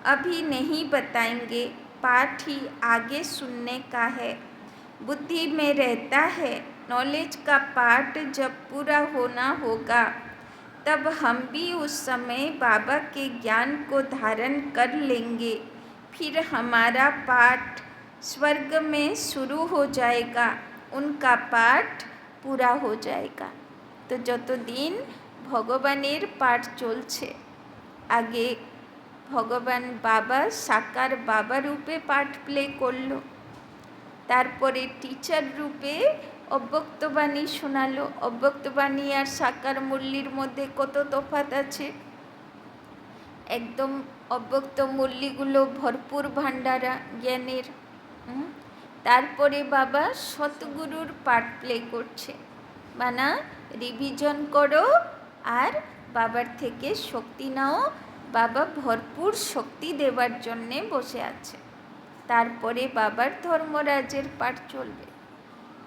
अभी नहीं बताएंगे, पाठ ही आगे सुनने का है। बुद्धि में रहता है नॉलेज का पाठ जब पूरा होना होगा, तब हम भी उस समय बाबा के ज्ञान को धारण कर लेंगे। फिर हमारा पाठ स्वर्ग में शुरू हो जाएगा, उनका पाठ पूरा हो जाएगा। तो যতদিন ভগবানের পাঠ চলছে, আগে ভগবান বাবা সাকার বাবা রূপে পাঠ প্লে করলো, তারপরে টিচার রূপে অব্যক্তবাণী শোনালো। অব্যক্তবাণী আর সাকার মুরলির মধ্যে কত তফাৎ আছে। একদম অব্যক্ত মুরলিগুলো ভরপুর ভান্ডারা জ্ঞানের। তারপরে বাবা সতগুরুর পাঠ প্লে করছে, মানা রিভিজন করো আর বাবার থেকে শক্তি নাও, বাবা ভরপুর শক্তি দেবার জন্যে বসে আছে। তারপরে বাবার ধর্মরাজের পাঠ চলবে।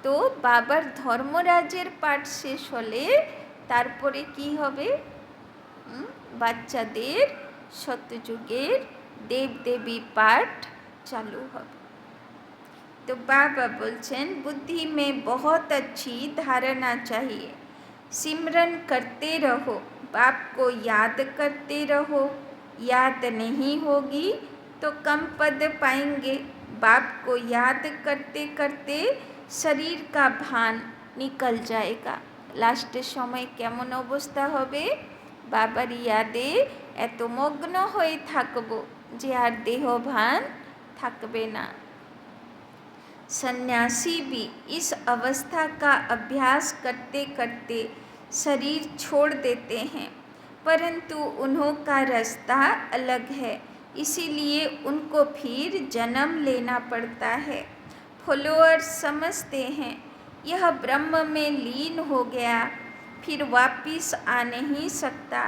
তো বাবার ধর্মরাজের পাঠ শেষ হলে তারপরে কি হবে, বাচ্চাদের সত্যযুগের দেবদেবী পাঠ চালু হবে। तो बाबा बोलचन बुद्धि में बहुत अच्छी धारणा चाहिए। सिमरन करते रहो, बाप को याद करते रहो। याद नहीं होगी तो कम पद पाएंगे। बाप को याद करते करते शरीर का भान निकल जाएगा। लास्ट समय केमन अवस्था होबे, बाबार यादे एत मग्न हये थाकबो जे आर देह भान थाकबे ना। सन्यासी भी इस अवस्था का अभ्यास करते करते शरीर छोड़ देते हैं, परंतु उन्हों का रास्ता अलग है, इसीलिए उनको फिर जन्म लेना पड़ता है। फॉलोअर्स समझते हैं यह ब्रह्म में लीन हो गया, फिर वापिस आ नहीं सकता।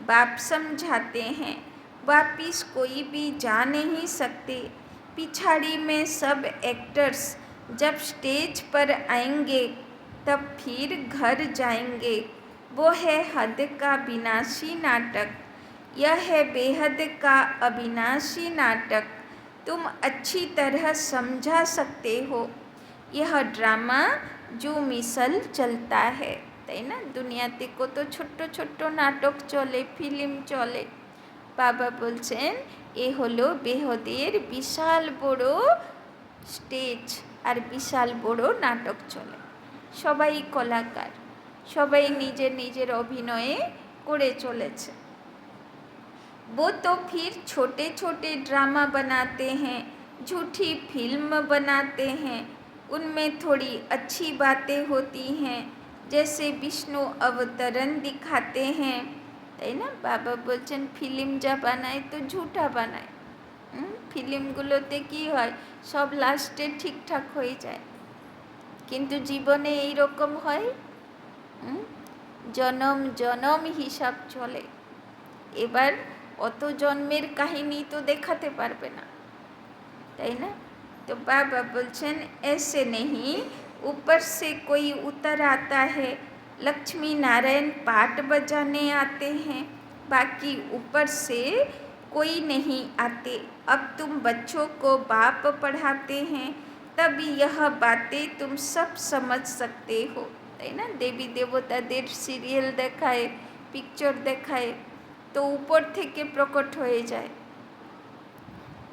बाप समझाते हैं वापिस कोई भी जा नहीं सकते। पिछाड़ी में सब एक्टर्स जब स्टेज पर आएंगे तब फिर घर जाएंगे। वो है हद का विनाशी नाटक, यह है बेहद का अविनाशी नाटक। तुम अच्छी तरह समझा सकते हो। यह ड्रामा जो मिसल चलता है, ताई ना दुनियाते कत छोट्टो छोट्टो नाटक चले, फिल्म चले। बाबा बोलছেন এ হলো বেহদের বিশাল বড় স্টেজ আর বিশাল বড় নাটক চলে, সবাই কলাকার, সবাই নিজের নিজের অভিনয়ে করে চলেছে। वो तो फिर छोटे छोटे ड्रामा बनाते हैं, झूठी फिल्म बनाते हैं, उनमें थोड़ी अच्छी बातें होती हैं, जैसे विष्णु अवतरण दिखाते हैं, তাই না? বাবা বলছেন ফিল্ম যা বানায় তো ঝুটা বানায়। ফিল্মগুলোতে কি হয়, সব লাস্টে ঠিকঠাক হয়ে যায়, কিন্তু জীবনে এই রকম হয়? জনম জনম হিসাব চলে। এবার অত জন্মের কাহিনী তো দেখাতে পারবে না, তাই না? तो बाबा बोलছেন ऐसे नहीं, ऊपर से कोई उतर आता है, लक्ष्मी नारायण पाठ बजाने आते हैं, बाकी ऊपर से कोई नहीं आते। अब तुम बच्चों को बाप पढ़ाते हैं, तब यह बातें तुम सब समझ सकते हो, তাই না? দেবী দেবতাদের সিরিয়াল দেখায়, পিকচার দেখায়, তো উপর থেকে প্রকট হয়ে যায়।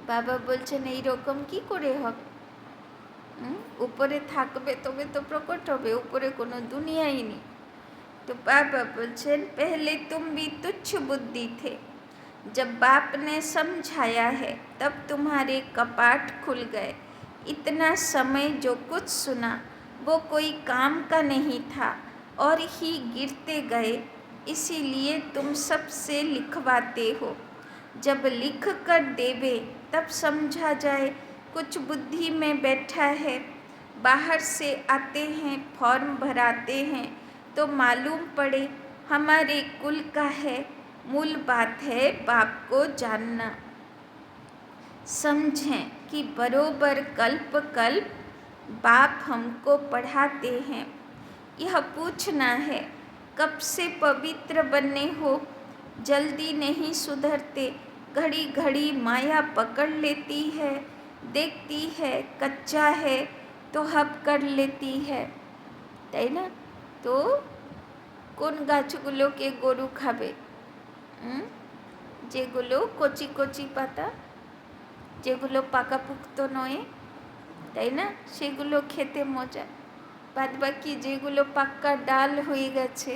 বাবা বলছেন এই রকম কি করে হবে? উপরে থাকবে তবে তো প্রকট হবে, উপরে কোনো দুনিয়াই নেই। तो बाबा बोलছেন पहले तुम भी तुच्छ बुद्धि थे, जब बाप ने समझाया है तब तुम्हारे कपाट खुल गए। इतना समय जो कुछ सुना वो कोई काम का नहीं था और ही गिरते गए, इसीलिए तुम सबसे लिखवाते हो। जब लिख कर देवे तब समझा जाए कुछ बुद्धि में बैठा है, बाहर से आते हैं फॉर्म भराते हैं तो मालूम पड़े हमारे कुल का है। मूल बात है बाप को जानना। समझें कि बरोबर कल्प कल्प बाप हमको पढ़ाते हैं। यह पूछना है कब से पवित्र बनने हो, जल्दी नहीं सुधरते, घड़ी घड़ी माया पकड़ लेती है, देखती है कच्चा है तो हब कर लेती है, তাই না? তো কোন গাছগুলোকে গরু খাবে? যেগুলো কচি কচি পাতা, যেগুলো পাকাপুক্ত নয়, তাই না? সেগুলো খেতে মজা। বাদ বাকি যেগুলো পাক্কা ডাল হয়ে গেছে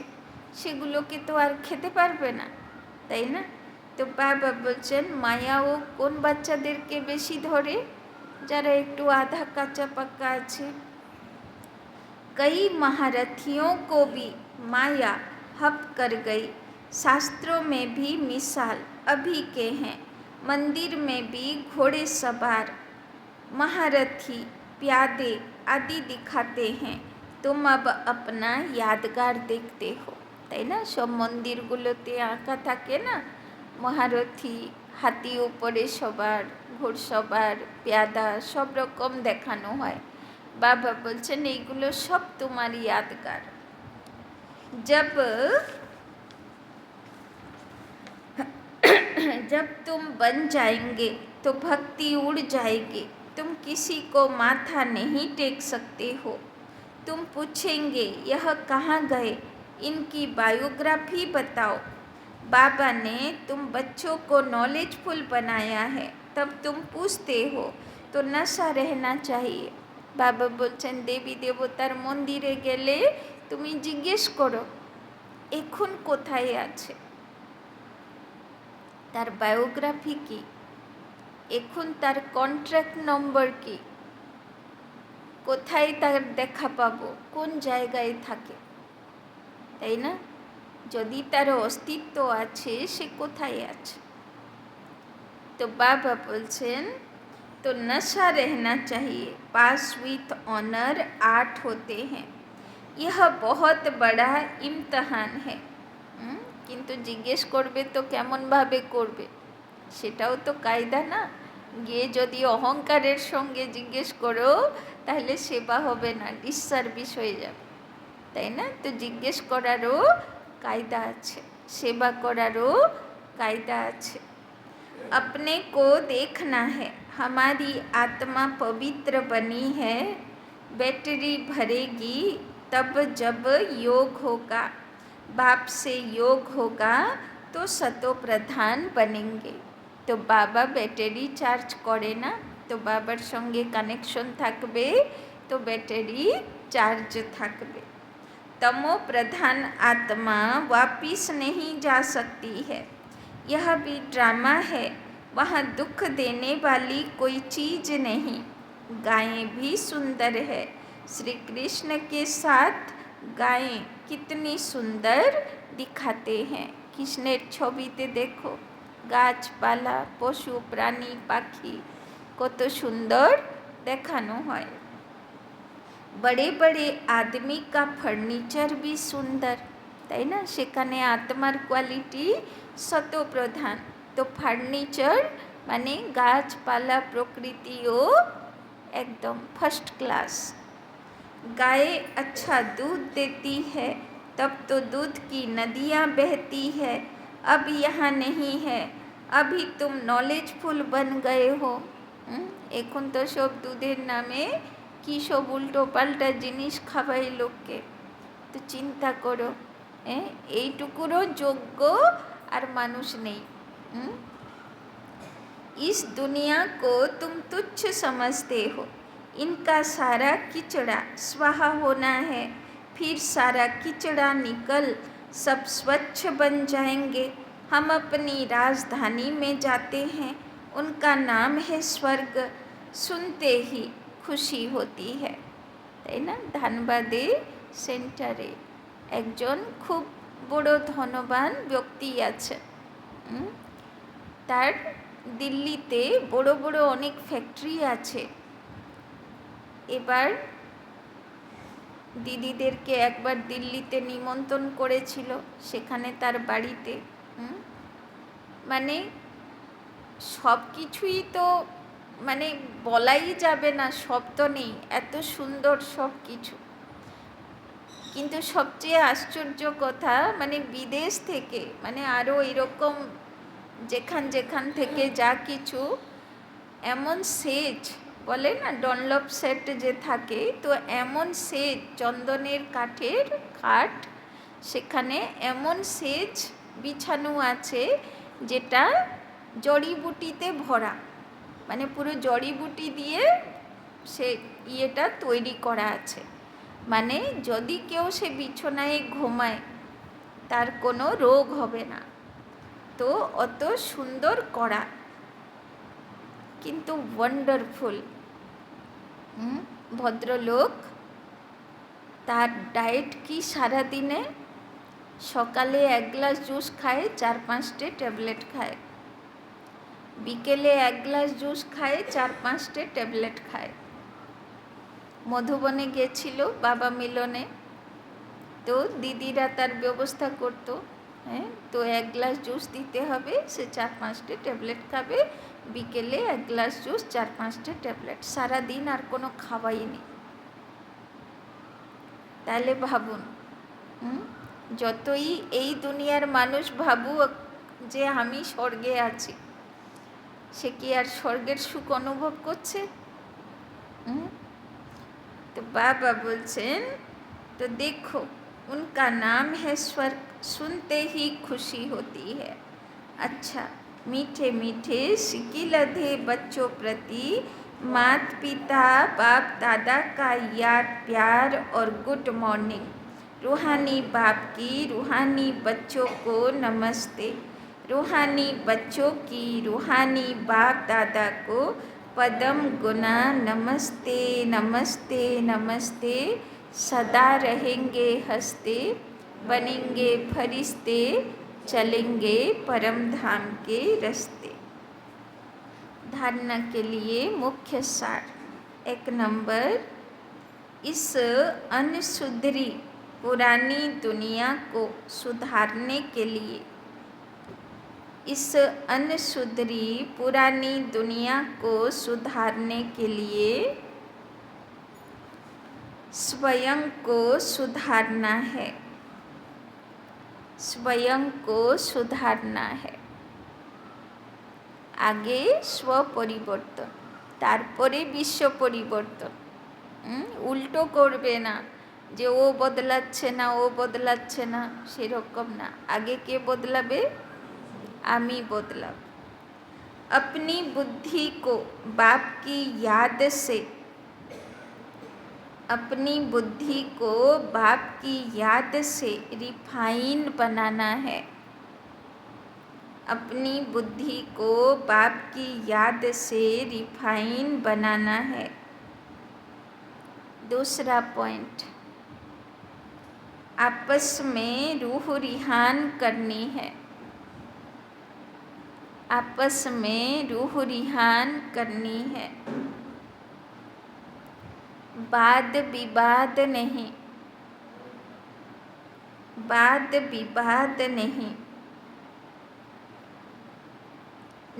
সেগুলোকে তো আর খেতে পারবে না, তাই না? তো বাবা বলছেন মায়াও কোন বাচ্চাদেরকে বেশি ধরে? যারা একটু আধা কাঁচা পাকা আছে। कई महारथियों को भी माया हब कर गई। शास्त्रों में भी मिसाल अभी के हैं, मंदिर में भी घोड़े सवार महारथी प्यादे आदि दिखाते हैं। तुम अब अपना यादगार देखते हो, তাই না? সব মন্দিরগুলোতে আঁকা থাকে না, মহারথী, হাতি উপরে সবার, ঘোড়সবার, প্যাদা সব রকম দেখানো হয়। बाबा बोलছেন এইগুলো সব তোমার यादगार। जब तुम बन जाएंगे तो भक्ति उड़ जाएगी, तुम किसी को माथा नहीं टेक सकते हो। तुम पूछेंगे यह कहाँ गए, इनकी बायोग्राफी बताओ। बाबा ने तुम बच्चों को नॉलेजफुल बनाया है, तब तुम पूछते हो तो नशा रहना चाहिए। বাবা বলছেন দেবী দেবতার মন্দিরে গেলে তুমি জিজ্ঞেস করো এখন কোথায় আছে, তার বায়োগ্রাফি কি, এখন তার কন্ট্রাক্ট নম্বর কি, কোথায় তার দেখা পাবো, কোন জায়গায় থাকে, তাই না? যদি তার অস্তিত্ব আছে সে কোথায় আছে। তো বাবা বলছেন तो नशा रहना चाहिए, पास विथ ऑनर 8 होते हैं, यह बहुत बड़ा इम्तहान है। কিন্তু জিজ্ঞেস করবে তো কেমনভাবে করবে, সেটাও তো কায়দা না। গিয়ে যদি অহংকারের সঙ্গে জিজ্ঞেস করো তাহলে সেবা হবে না, ডিসসার্ভিস হয়ে যাবে, তাই না? তো জিজ্ঞেস করারও কায়দা আছে, সেবা করারও কায়দা আছে। अपने को देखना है, हमारी आत्मा पवित्र बनी है बैटरी भरेगी तब जब योग होगा, बाप से योग होगा तो सतो प्रधान बनेंगे। तो बाबा बैटरी चार्ज करे ना, तो बाबार संगे कानेक्शन थाकबे तो बैटरी चार्ज थाकबे। तमो प्रधान आत्मा वापिस नहीं जा सकती है, यह भी ड्रामा है। वहाँ दुख देने वाली कोई चीज़ नहीं। गायें भी सुंदर है, श्री कृष्ण के साथ गायें कितनी सुंदर दिखाते हैं। कृष्णेर छबिते देखो गाछपाला पशु प्राणी पाखी कत सुंदर देखानो है। बड़े बड़े आदमी का फर्नीचर भी सुंदर, ताई ना, सेखाने आत्मार क्वालिटी सतो प्रधान। तो फर्नीचर माने गाछपाला प्रकृतिओ एकदम फर्स्ट क्लास। गाय अच्छा दूध देती है तब तो दूध की नदियाँ बहती है, अब यहाँ नहीं है। अभी तुम नॉलेजफुल बन गए हो। एखन तो सब दूधेर नामे कि सब उल्टो पाल्टा जिनिस खावाई लोकके। तो चिंता करो, एइटुकुरो योग्य आर मानुष नेই। इस दुनिया को तुम तुच्छ समझते हो, इनका सारा किचड़ा स्वाहा होना है, फिर सारा किचड़ा निकल सब स्वच्छ बन जाएंगे। हम अपनी राजधानी में जाते हैं, उनका नाम है स्वर्ग, सुनते ही खुशी होती है, ताई ना। धानबादे सेंटारे एकजन खूब बड़ो धनवान व्यक्ति आछे, तार दिल्लीते बड़ो बड़ो अनेक फैक्ट्री आछे। एबार दिदीदेरके एकबार दिल्लीते निमंत्रण करेछिलो, सेखाने तार बाड़ीते माने सब किछुई तो माने बलाई जाबे ना, सब तो नेই, एत सुंदर सब किछु। किन्तु सबचेये आश्चर्य कथा माने विदेश थेके माने आरो एरकम जेखान जेखान थेके जा किछु एमन सेज बोले ना डनलप सेट जे थाके, तो एमन सेज चंदनेर काठेर खाट, सेखाने एमन सेज बिछानो आछे जेटा जड़ीबुटीते भरा, माने पुरो जड़ीबुटी दिए से इएटा तैरी करा आछे। माने यदि केउ से बिछानाय घुमाय तार कोनो रोग होबे ना, तो अत सुंदर करा किन्तु वंडारफुल। भद्रलोक तार डाइट की सारा दिने सकाले एक ग्लास जूस खाए, 4-5टे टैबलेट खाए, बिकेले एक ग्लास जूस खाए, 4-5टे टैबलेट खाए। मधुबने गेछिलो बाबा मिलने, तो दिदीरा तार व्यवस्था करतो, तो एक ग्लास जूस दीते हबे, से 4-5टे टैबलेट खाबे, बिकेले एक ग्लास जूस 4-5टे टैबलेट, सारा दिन आर कोनो खावाई नेই। ताहले भाबुन, যতই এই দুনিয়ার মানুষ ভাবুক যে আমি স্বর্গে আছি, সে কি আর স্বর্গের সুখ অনুভব করছে? तो बाबा बोलছেন, तो देखो उनका नाम है स्वर्ग, सुनते ही खुशी होती है। अच्छा, मीठे मीठे सिकिलधे बच्चों प्रति मात पिता बाप दादा का याद प्यार और गुड मॉर्निंग। रूहानी बाप की रूहानी बच्चों को नमस्ते, रूहानी बच्चों की रूहानी बाप दादा को पदम गुना नमस्ते नमस्ते नमस्ते। सदा रहेंगे हंसते, बनेंगे फरिश्ते, चलेंगे परम धाम के रास्ते। धारणा के लिए मुख्य सार। 1 नंबर, इस अनसुधरी पुरानी दुनिया को सुधारने के लिए, इस अनसुधरी पुरानी दुनिया को सुधारने के लिए स्वयं को सुधारना है, स्वयं को सुधारना है। आगे स्व परिवर्तन, तारपरे विश्व परिवर्तन। উল্টো করবে না যে ও বদলাচ্ছে না, ও বদলাচ্ছে না, সেরকম না। আগে কে বদলাবে? আমি বদলাব। अपनी बुद्धि को बाप की याद से, अपनी बुद्धि को बाप की याद से रिफाइन बनाना है। अपनी बुद्धि को बाप की याद से रिफाइन बनाना है। दूसरा पॉइंट, आपस में रूह रिहान करनी है। आपस में रूह रिहान करनी है, वाद विवाद नहीं, वाद विवाद नहीं।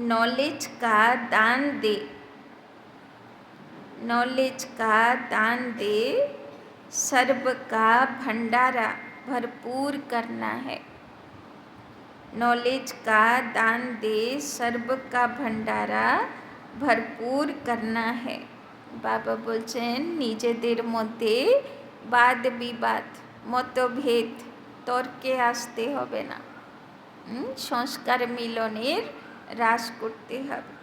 नॉलेज का दान दे, नॉलेज का दान दे, सर्व का भंडारा भरपूर करना है। नॉलेज का दान दे, सर्व का भंडारा भरपूर करना है। বাবা বলছেন নিজেদের মধ্যে বাদ বিবাদ, মতভেদ, তর্কে আসতে হবে না। সংস্কার মিলনের হ্রাস করতে হবে।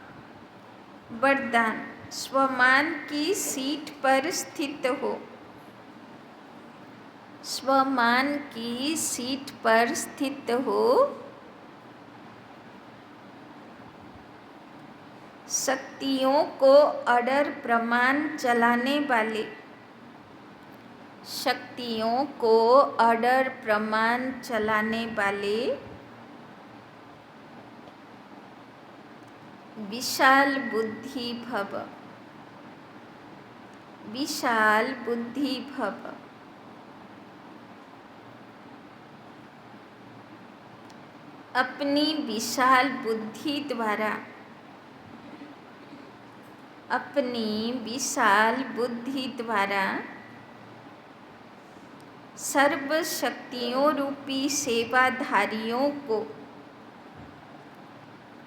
वरदान, स्वमान की सीट पर स्थित हो, स्वमान की सीट पर स्थित हो, शक्तियों को अडर प्रमाण चलाने वाले, शक्तियों को अडर प्रमाण चलाने वाले, विशाल बुद्धि भव, विशाल बुद्धि भव। अपनी विशाल बुद्धि द्वारा, अपनी विशाल बुद्धि द्वारा सर्व शक्तियों रूपी सेवाधारियों को,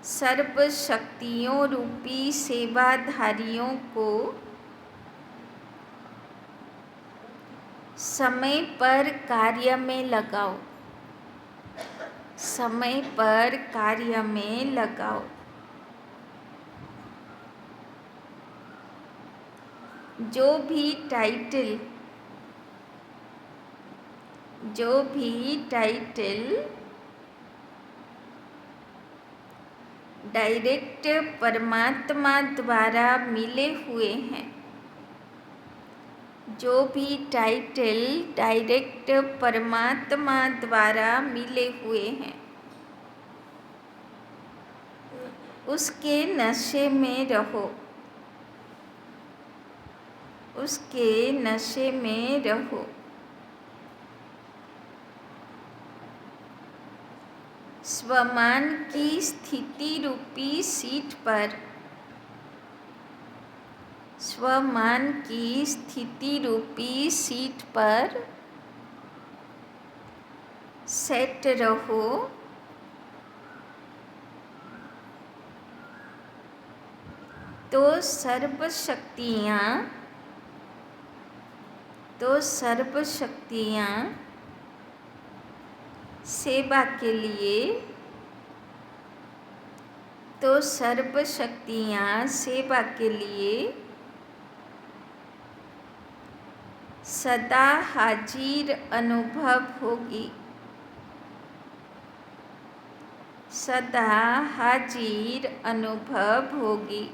सर्व शक्तियों रूपी सेवाधारियों को समय पर कार्य में लगाओ, समय पर कार्य में लगाओ। जो भी टाइटल, जो भी टाइटल डायरेक्ट परमात्मा द्वारा मिले हुए हैं, जो भी टाइटल डायरेक्ट परमात्मा द्वारा मिले हुए हैं, उसके नशे में रहो, उसके नशे में रहो। स्वमान की स्थिति रूपी सीट पर, स्वमान की स्थिति रूपी सीट पर सेट रहो, तो सर्व शक्तियाँ, तो सर्व शक्तियाँ सेवा के लिए, तो सर्व शक्तियाँ सेवा के लिए सदा हाजिर अनुभव होगी, सदा हाजिर अनुभव होगी।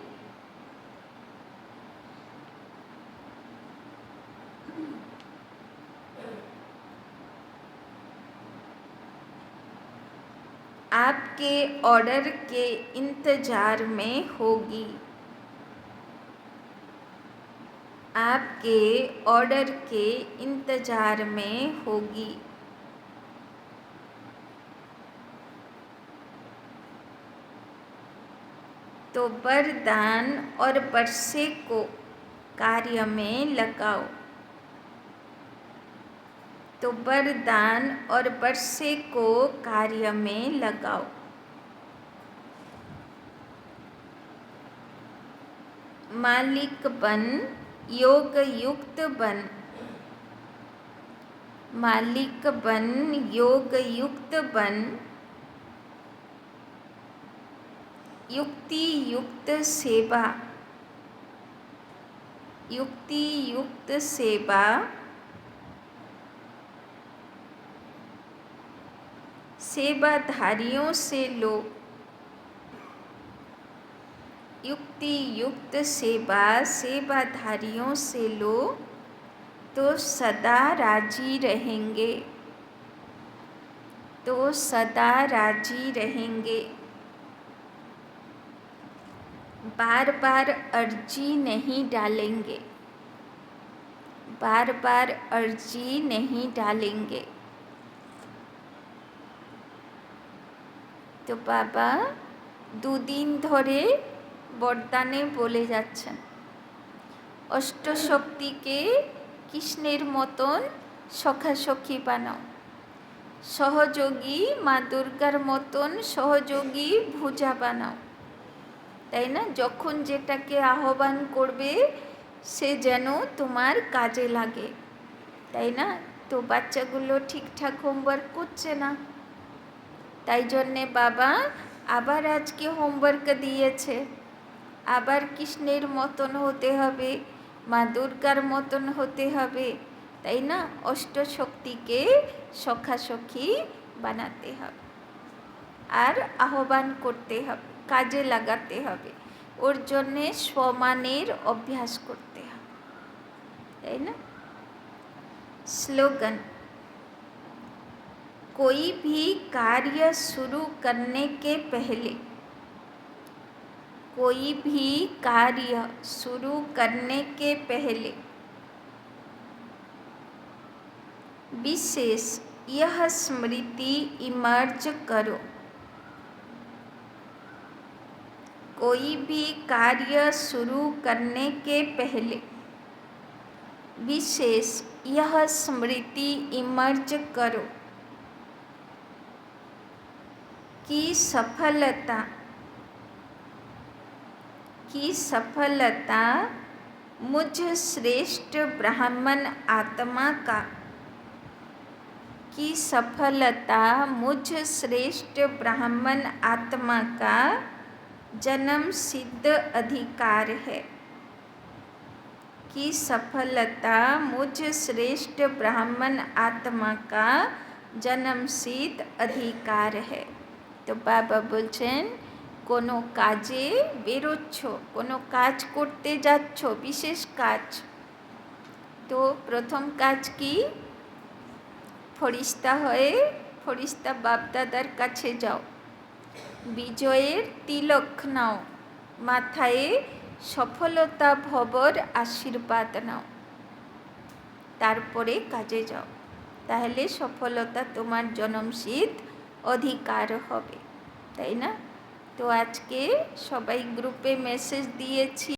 आपके ऑर्डर के इंतज़ार में होगी, आपके ऑर्डर के इंतज़ार में होगी। तो वरदान और वर्षे को कार्य में लगाओ, तो वरदान और वर्षे को कार्य में लगाओ। मालिक बन योग युक्त बन, मालिक बन, योग युक्त बन, युक्ति युक्त सेवा, युक्ति युक्त सेवा, सेवाधारियों से लो, युक्ति युक्त सेवा सेवाधारियों से लो तो सदा राजी रहेंगे, तो सदा राजी रहेंगे। बार बार अर्जी नहीं डालेंगे, बार बार अर्जी नहीं डालेंगे। तो बाबा दुदिन धरे बरदाने बोले जाच्छेन अष्टशक्तिके कृष्णेर मतन सखासखी बानाओ, सहयोगी मा दुर्गार मतन सहयोगी भुजा बानाओ, ताई ना? जखन जेटाके आह्वान करबे से जेन तोमार काजे लागे, ताई ना? तो बाच्चागुलो ठीकठाक होमवर्क करछे ना, ताई जन्ने बाबा आबार आजके होमवर्क दिएछे, आबार कृष्णेर मतन होते हबे, मा दुर्गार मतन होते हबे, ताई ना? अष्टशक्तिके सखासखी बानाते हबे और आह्वान करते हबे, काजे लागाते हबे, ओर जन्ने स्वमानेर अभ्यास करते हबे, ताई ना? स्लोगन, कोई भी कार्य शुरू करने के पहले, कोई भी कार्य शुरू करने के पहले विशेष यह स्मृति इमर्ज करो, कोई भी कार्य शुरू करने के पहले विशेष यह स्मृति इमर्ज करो कि सफलता मुझ श्रेष्ठ ब्राह्मण आत्मा का, कि सफलता मुझ श्रेष्ठ ब्राह्मण आत्मा का जन्म सिद्ध अधिकार है, कि सफलता मुझ श्रेष्ठ ब्राह्मण आत्मा का जन्म सिद्ध अधिकार है। तो बाबा बोलছেন कोनो काजे बेरोচ্ছো, कोनो काज करते जाচ্ছো, विशेष काज, तो प्रथम काज की फरिश्ता हये फरिश्ता बापदादार काछे जाओ, विजयेर तिलक नाओ, माथाय सफलता भवर आशीर्वाद नाओ, तारपरे काजे जाओ, ताहले सफलता तोमार जन्मसिद्ध अधिकार हबे, ताई ना? तो आज के सबाई ग्रुपे मेसेज दिएछि।